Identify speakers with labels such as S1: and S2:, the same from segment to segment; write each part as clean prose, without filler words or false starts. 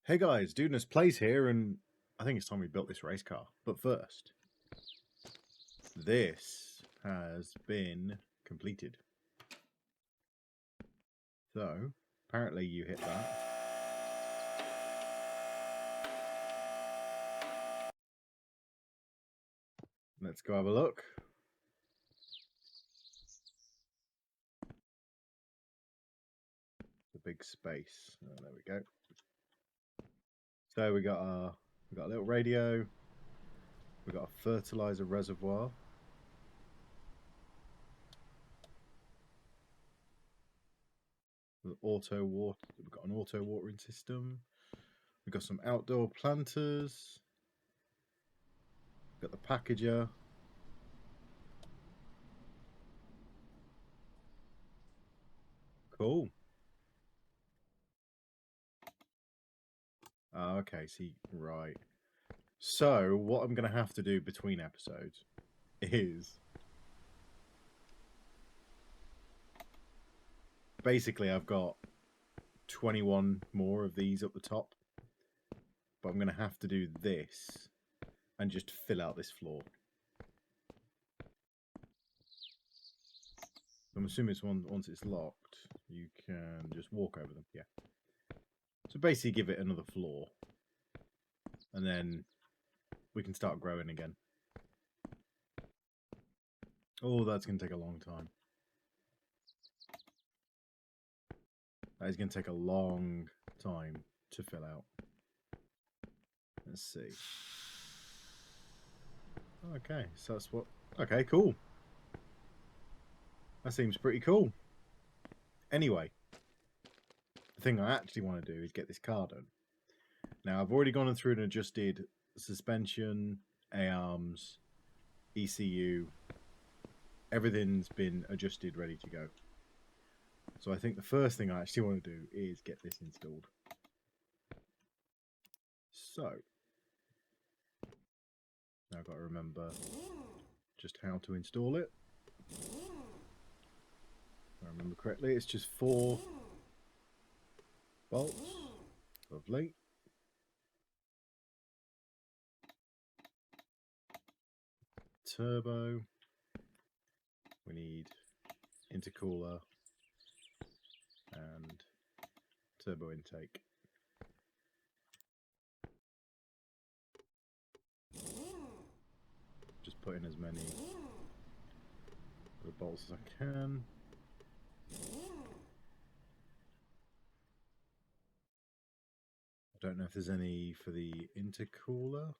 S1: Hey guys, Dudeness Plays here, and I think it's time we built this race car. But first, this has been completed. So, apparently you hit that. Let's go have a look. The big space. Oh, there we go. So we got a little radio. We got a fertilizer reservoir. Auto water. We've got an auto watering system. We've got some outdoor planters. We've got the packager. Cool. Okay, see, right. So, what I'm going to have to do between episodes is... Basically, I've got 21 more of these up the top. But I'm going to have to do this and just fill out this floor. I'm assuming it's once it's locked, you can just walk over them. Yeah. So basically give it another floor. And then we can start growing again. Oh, that's going to take a long time. That is going to take a long time to fill out. Let's see. Okay, so that's what... Okay, cool. That seems pretty cool. Anyway, the thing I actually want to do is get this car done. Now, I've already gone through and adjusted suspension, A-arms, ECU. Everything's been adjusted, ready to go. So I think the first thing I actually want to do is get this installed. So, now I've got to remember just how to install it. If I remember correctly, it's just 4 bolts. Lovely. Turbo. We need intercooler and turbo intake. Just put in as many of the bolts as I can. I don't know if there's any for the intercooler.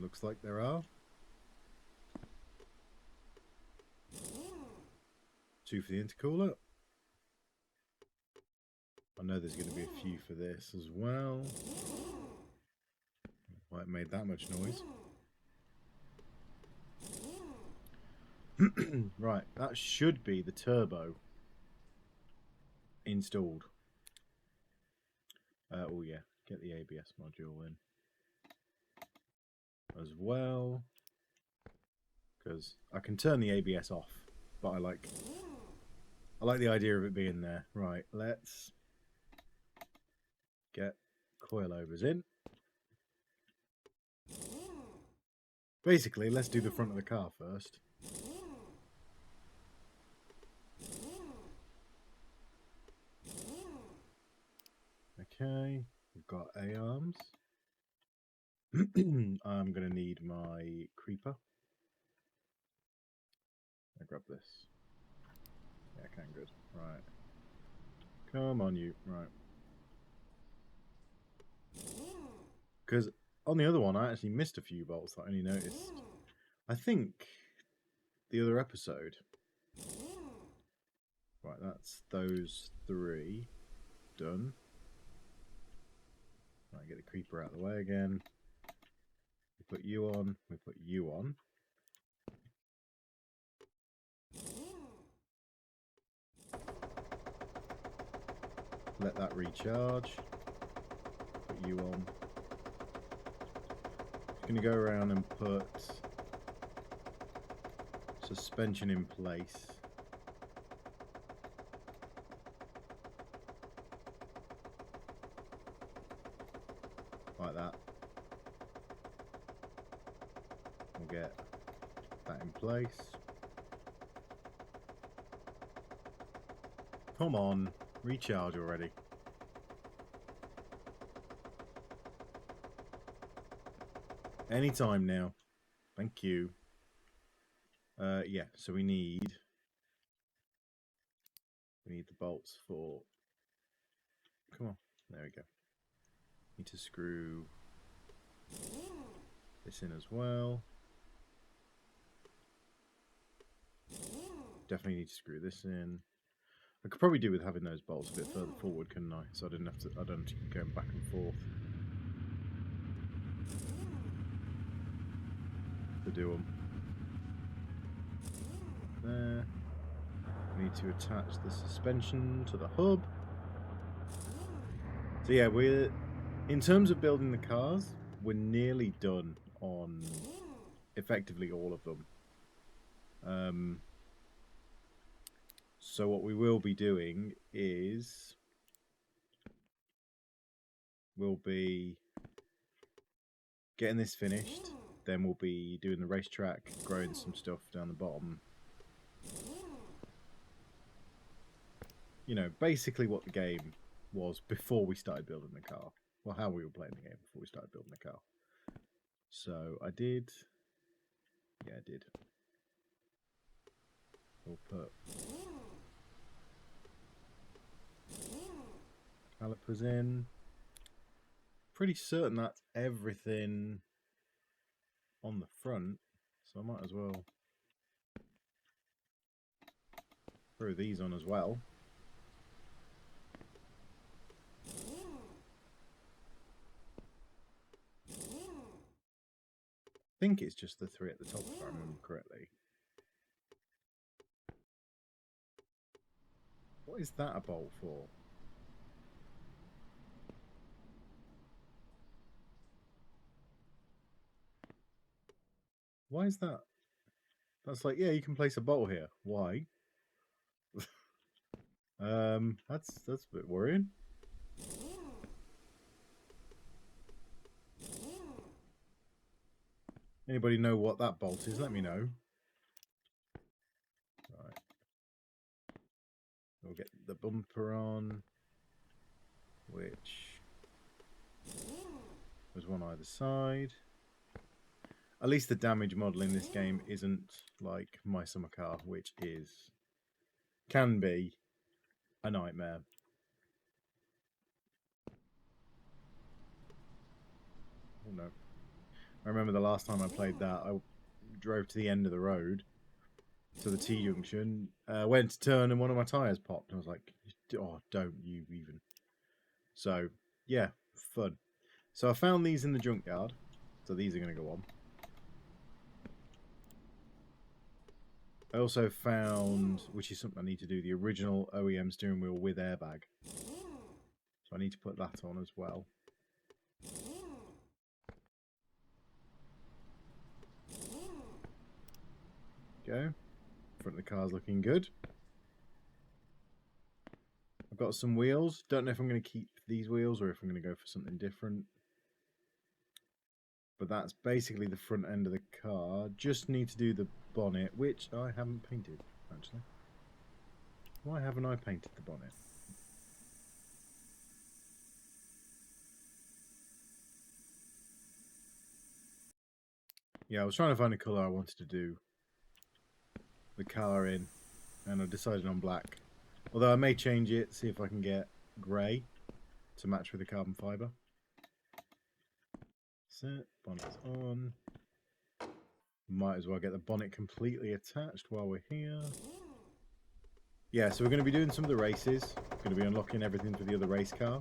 S1: Looks like there are. 2 for the intercooler. I know there's going to be a few for this as well. Why it made that much noise. Right, that should be the turbo installed. Oh yeah, get the ABS module in as well, because I can turn the ABS off, but I like the idea of it being there. Right, let's get coilovers in. Basically, let's do the front of the car first. Okay, we've got A-arms. I'm going to need my creeper. I grab this. Yeah, I can, good. Right. Come on, you. Right. Because on the other one, I actually missed a few bolts that I only noticed. I think the other episode. Right, that's those 3 done. Right, get the creeper out of the way again. We put you on. We put you on. Let that recharge. Put you on. Going to go around and put suspension in place. like that. We'll get that in place. Come on, recharge already. Anytime now. Thank you. Yeah, so we need the bolts for... Come on, there we go. Need to screw this in as well. Definitely need to screw this in. I could probably do with having those bolts a bit further forward, couldn't I? So I don't have to keep going back and forth to do them. There. We need to attach the suspension to the hub. So yeah, we're in terms of building the cars, we're nearly done on effectively all of them. So what we will be doing is we'll be getting this finished, then we'll be doing the racetrack, growing some stuff down the bottom. You know, basically what the game was before we started building the car. Well, how we were playing the game before we started building the car. So I did... Yeah, I did. We'll put calipers in. Pretty certain that's everything on the front, so I might as well throw these on as well. I think it's just the three at the top, if I remember correctly. What is that a bolt for? Why is that? That's like, yeah, you can place a bolt here. Why? That's a bit worrying. Anybody know what that bolt is? Let me know. Right. We'll get the bumper on, which there's one either side. At least the damage model in this game isn't like My Summer Car, which can be a nightmare. Oh no. I remember the last time I played that, I drove to the end of the road, to the T-junction, went to turn and one of my tyres popped. I was like, oh, don't you even. So, yeah, fun. So I found these in the junkyard. So these are going to go on. I also found, which is something I need to do, the original OEM steering wheel with airbag. So I need to put that on as well. Go. Front of the car's looking good. I've got some wheels. Don't know if I'm going to keep these wheels or if I'm going to go for something different. But that's basically the front end of the car. Just need to do the bonnet, which I haven't painted, actually. Why haven't I painted the bonnet? Yeah, I was trying to find a colour I wanted to do the car in, and I decided on black. Although I may change it, see if I can get grey to match with the carbon fibre. Set, bonnet's on. Might as well get the bonnet completely attached while we're here. Yeah, so we're going to be doing some of the races. Going to be unlocking everything for the other race car.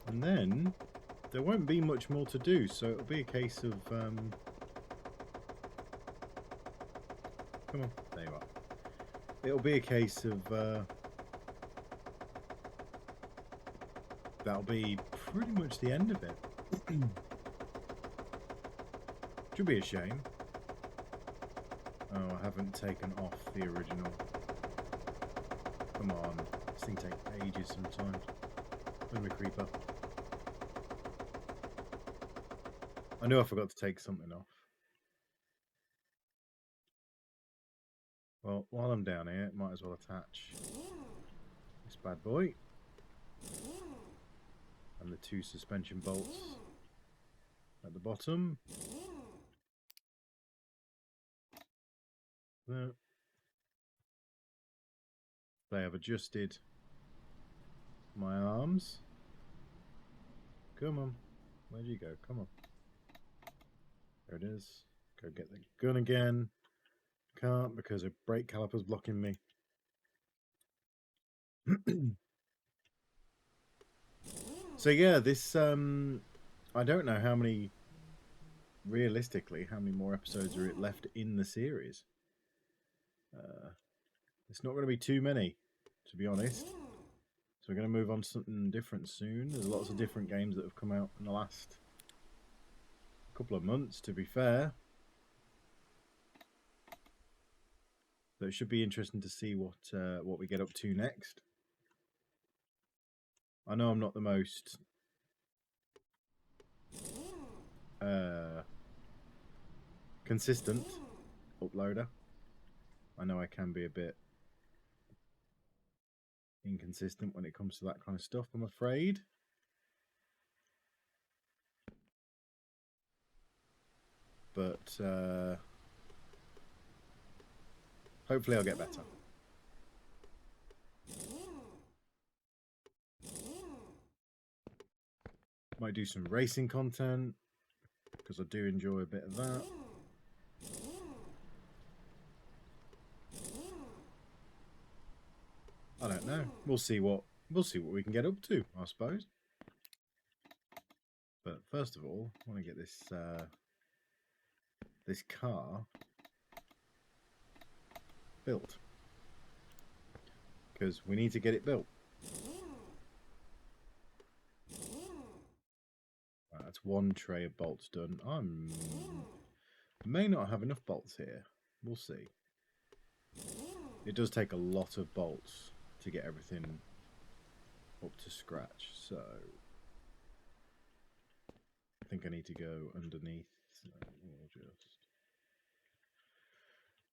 S1: And then there won't be much more to do, so it'll be a case of... Come on, there you are. It'll be a case of... that'll be pretty much the end of it. Should be a shame. Oh, I haven't taken off the original. Come on, this thing takes ages sometimes. Where's my creeper? I knew I forgot to take something off. Well, while I'm down here, might as well attach this bad boy. And the 2 suspension bolts at the bottom. There. They have adjusted my arms. Come on. Where'd you go? Come on. There it is. Go get the gun again. Can't because a brake caliper's blocking me. So yeah, this I don't know how many realistically how many more episodes are left in the series. It's not going to be too many, to be honest. So we're going to move on to something different soon. There's lots of different games that have come out in the last couple of months, to be fair. So it should be interesting to see what we get up to next. I know I'm not the most consistent uploader. I know I can be a bit inconsistent when it comes to that kind of stuff, I'm afraid. But hopefully I'll get better. Might do some racing content, because I do enjoy a bit of that. I don't know. We'll see what we can get up to, I suppose. But first of all, I want to get this this car built, because we need to get it built. Right, that's 1 tray of bolts done. I may not have enough bolts here. We'll see. It does take a lot of bolts to get everything up to scratch, so I think I need to go underneath. So we'll just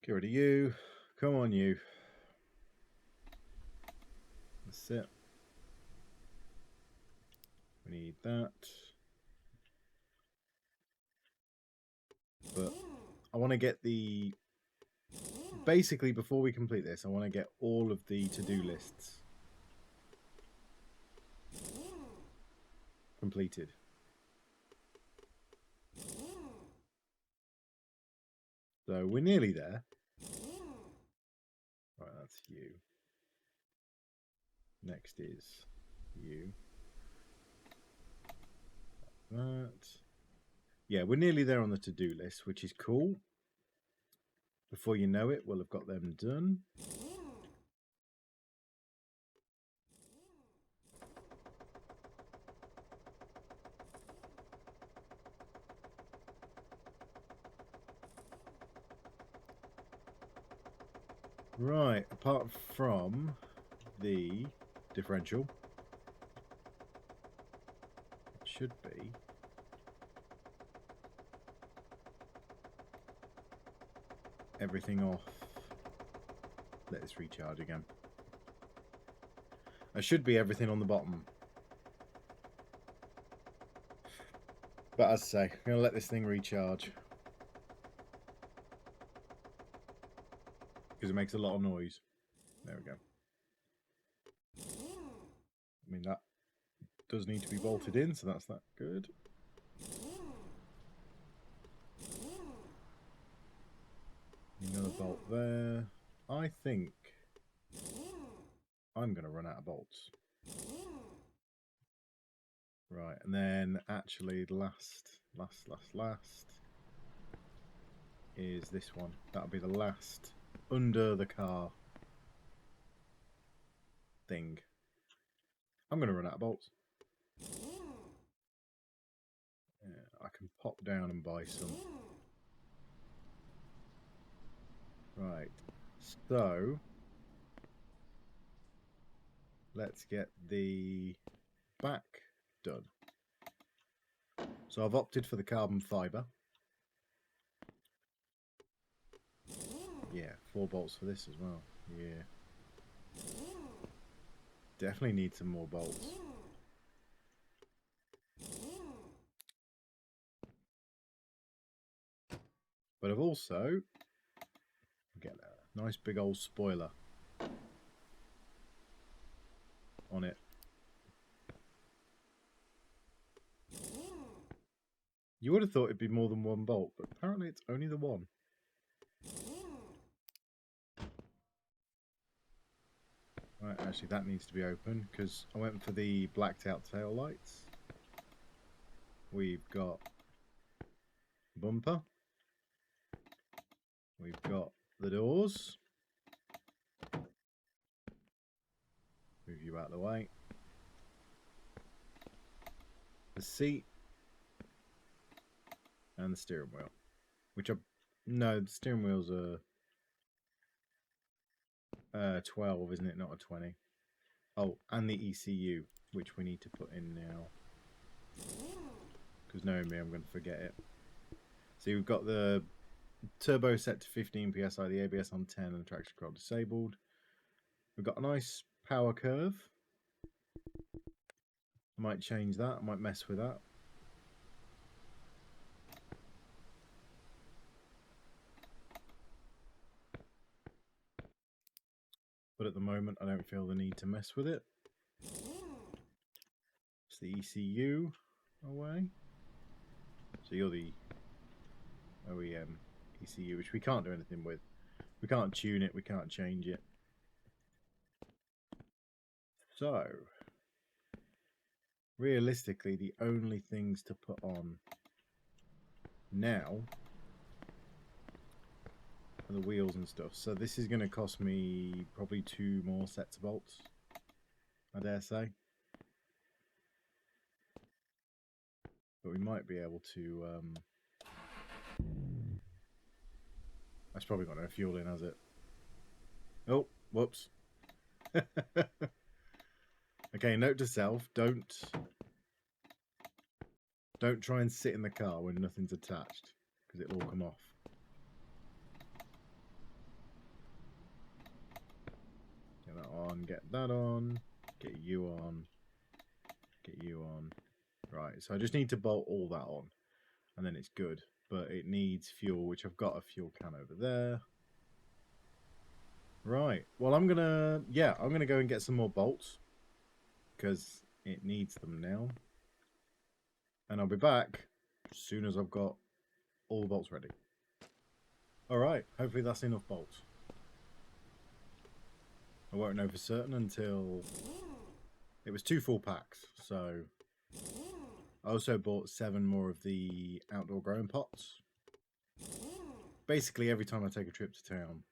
S1: get rid of you. Come on, you. That's it. We need that. But I want to get the... Basically, before we complete this, I want to get all of the to-do lists completed. So we're nearly there. Right, that's you. Next is you. That. Yeah, we're nearly there on the to-do list, which is cool. Before you know it, we'll have got them done. Right, apart from the differential, it should be everything off. Let this recharge again. There should be everything on the bottom. But as I say, I'm going to let this thing recharge, because it makes a lot of noise. There we go. I mean, that does need to be bolted in, so that's that good. Another bolt there. I think I'm going to run out of bolts. Right, and then actually the last is this one. That'll be the last under the car thing. I'm going to run out of bolts. Yeah, I can pop down and buy some. Right, so let's get the back done. So I've opted for the carbon fibre. Yeah, 4 bolts for this as well. Yeah. Definitely need some more bolts. But I've also get a nice big old spoiler on it. You would have thought it'd be more than 1 bolt, but apparently it's only the one. Right, actually that needs to be open because I went for the blacked out tail lights. We've got bumper. We've got the doors. Move you out of the way. The seat. And the steering wheel. Which are... No, the steering wheels are 12, isn't it? Not a 20. Oh, and the ECU, which we need to put in now. Because knowing me, I'm going to forget it. So we've got the turbo set to 15 psi, the ABS on 10, and the traction control disabled. We've got a nice power curve. I might change that. I might mess with that. But at the moment, I don't feel the need to mess with it. It's the ECU away. So you're the OEM ECU, which we can't do anything with. We can't tune it. We can't change it. So, realistically, the only things to put on now are the wheels and stuff. So this is going to cost me probably 2 more sets of bolts, I dare say. But we might be able to... That's probably got no fuel in, has it? Oh, whoops. Okay, note to self, don't try and sit in the car when nothing's attached, because it'll all come off. Get that on, get that on, get you on, get you on. Right, so I just need to bolt all that on, and then it's good. But it needs fuel, which I've got a fuel can over there. Right, well I'm gonna go and get some more bolts, because it needs them now. And I'll be back as soon as I've got all the bolts ready. Alright, hopefully that's enough bolts. I won't know for certain until... It was 2 full packs, so... I also bought 7 more of the outdoor growing pots. Basically, every time I take a trip to town,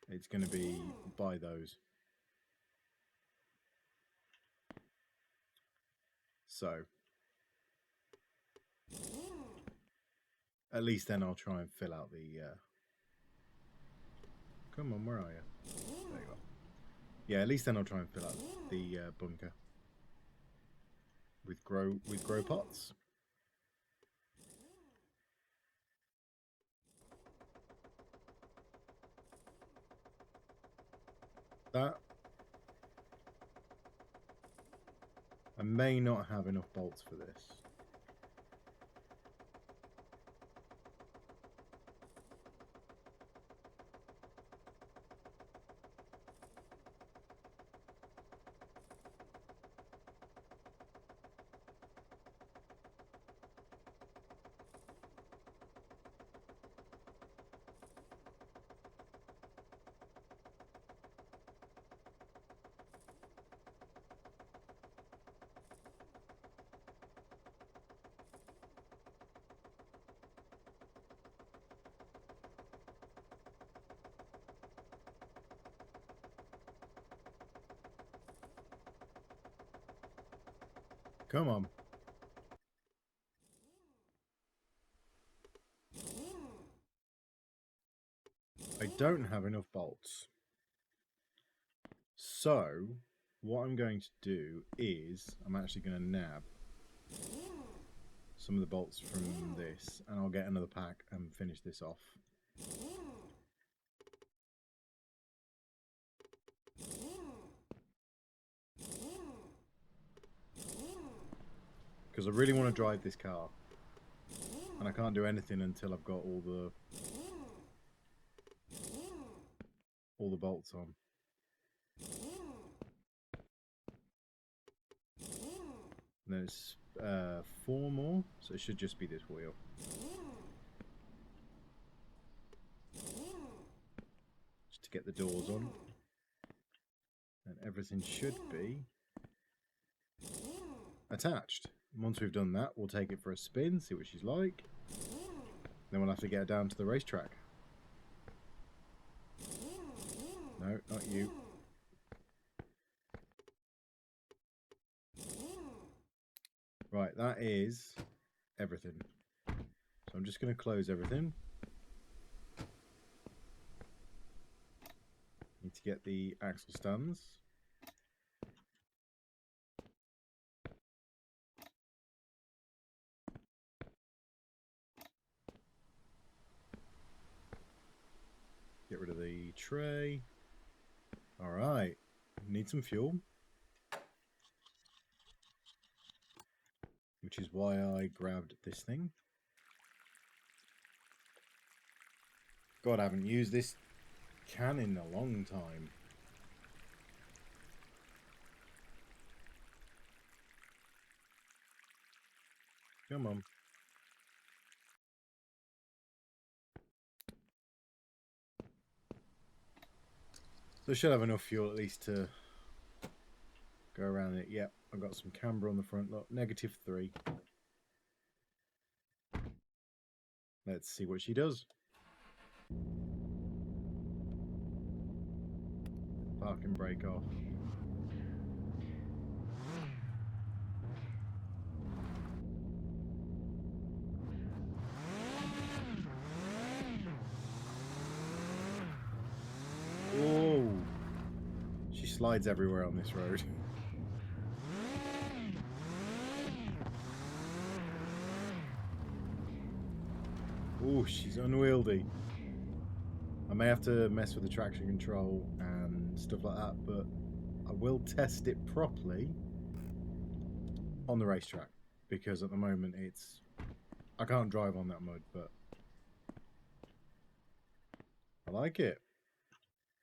S1: it's going to be buy those. So... At least then I'll try and fill out the... Come on, where are you? There you are. Yeah, at least then I'll try and fill out the bunker with grow pots. That I may not have enough bolts for this. Come on. I don't have enough bolts. So, what I'm going to do is I'm actually going to nab some of the bolts from this, and I'll get another pack and finish this off. Because I really want to drive this car, and I can't do anything until I've got all the bolts on. And there's 4 more, so it should just be this wheel. Just to get the doors on, and everything should be attached. Once we've done that, we'll take it for a spin, see what she's like. Then we'll have to get her down to the racetrack. No, not you. Right, that is everything. So I'm just going to close everything. Need to get the axle stands. Get rid of the tray. Alright, need some fuel. Which is why I grabbed this thing. God, I haven't used this can in a long time. Come on. So I should have enough fuel at least to go around it. Yep, I've got some camber on the front. Look, -3. Let's see what she does. Park and brake off. Oh, she slides everywhere on this road. Oh, she's unwieldy. I may have to mess with the traction control and stuff like that, but I will test it properly on the racetrack, because at the moment I can't drive on that mud, but I like it.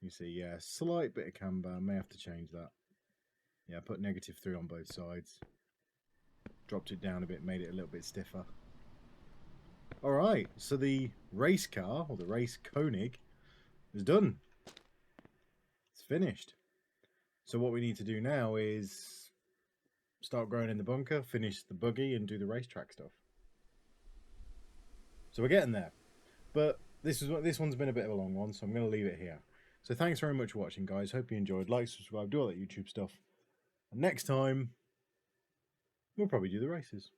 S1: You see, yeah, slight bit of camber. I may have to change that. Yeah, I put -3 on both sides. Dropped it down a bit, made it a little bit stiffer. Alright, so the race car, or the race Konig, is done. It's finished. So what we need to do now is start growing in the bunker, finish the buggy, and do the racetrack stuff. So we're getting there. But this one's been a bit of a long one, so I'm going to leave it here. So thanks very much for watching, guys. Hope you enjoyed. Like, subscribe, do all that YouTube stuff. And next time, we'll probably do the races.